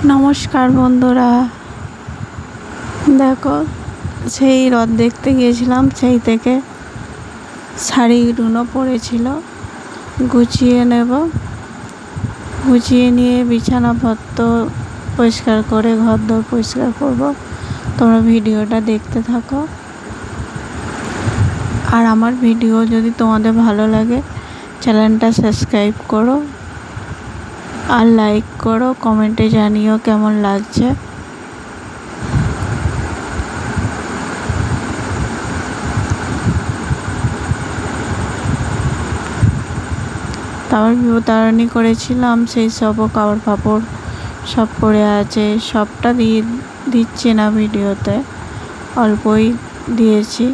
নমস্কার বন্ধুরা, দেখো সেই রথ দেখতে গিয়েছিলাম, সেই থেকে শাড়িগুলো পড়েছিল, গুছিয়ে নেব। গুছিয়ে নিয়ে বিছানাপত্র পরিষ্কার করে ঘরদোর পরিষ্কার করব। তোমরা ভিডিওটা দেখতে থাকো। আর আমার ভিডিও যদি তোমাদের ভালো লাগে, চ্যানেলটা সাবস্ক্রাইব করো আর লাইক করো, কমেন্টে জানিও কেমন লাগছে। তারপর বিপত্তারিণী করেছিলাম, সেই সবও কাপড় ফাপড় সব পড়ে আছে। সবটা দিচ্ছি না ভিডিওতে, অল্পই দিয়েছি।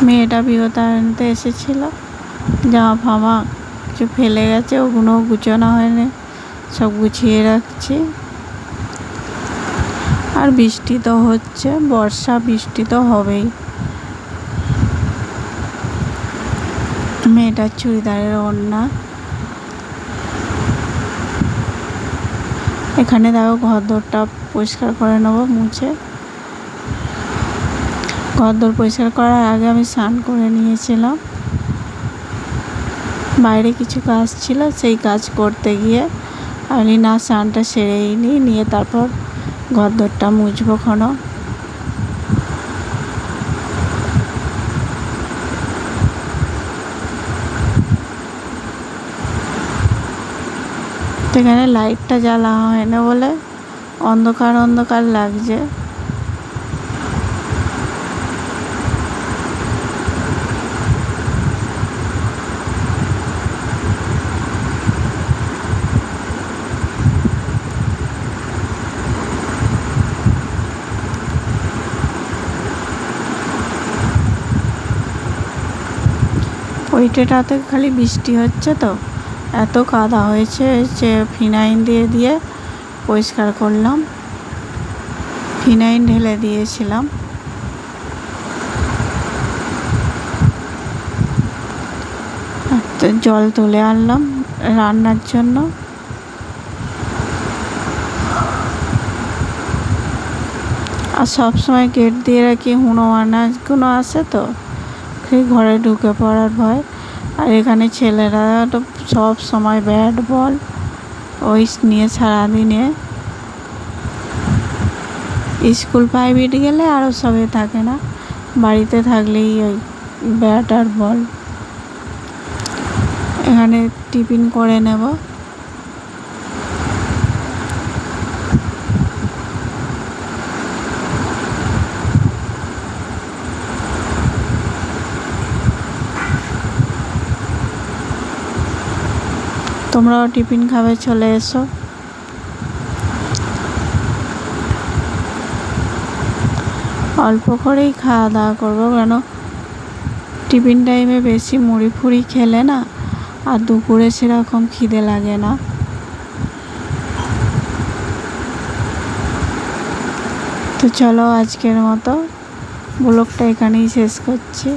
মেয়েটা বিপত্তারিণীতে এসেছিল, জামা ফামা কিছু ফেলে গেছে, ওগুলোও গুছানো হয়নি, সব গুছিয়ে রাখছি। আর বৃষ্টি তো হচ্ছে, বর্ষা বৃষ্টি তো হবেই। মেয়েটার চুড়িদারের ওড়না। এখানে দেখো ঘরদোরটা পরিষ্কার করে নেবো, মুছে। ঘরদোর পরিষ্কার করার আগে আমি স্নান করে নিয়েছিলাম। বাইরে কিছু কাজ ছিল, সেই কাজ করতে গিয়ে আমি না স্নানটা সেরেই নিয়ে তারপর ঘরদোরটা মুছবো ক্ষণ। এখানে লাইটটা জ্বালা হয় না বলে অন্ধকার অন্ধকার লাগছে। ওইটাতে খালি বৃষ্টি হচ্ছে তো এত কাদা হয়েছে যে ফিনাইল দিয়ে পরিষ্কার করলাম। ফিনাইল ঢেলে দিয়েছিলাম। জল তুলে আনলাম রান্নার জন্য। আর সবসময় গেট দিয়ে রাখি, হুনো আসে তো সেই ঘরে ঢুকে পড়ার ভয়। আর এখানে ছেলেরা তো সব সময় ব্যাট বল ওই নিয়ে সারাদিনে, স্কুল প্রাইভেট গেলে আরও সবে থাকে না, বাড়িতে থাকলেই ওই ব্যাট আর বল। এখানে টিফিন করে নেব। তোমরাও টিফিন খাবে, চলে এসো। অল্প করেই খাওয়া দাওয়া করবো, কেন টিফিন টাইমে বেশি মুড়ি ফুড়ি খেলে না আর দুপুরে সেরকম খিদে লাগে না। তো চলো আজকের মতো ব্লগটা এখানেই শেষ করছি।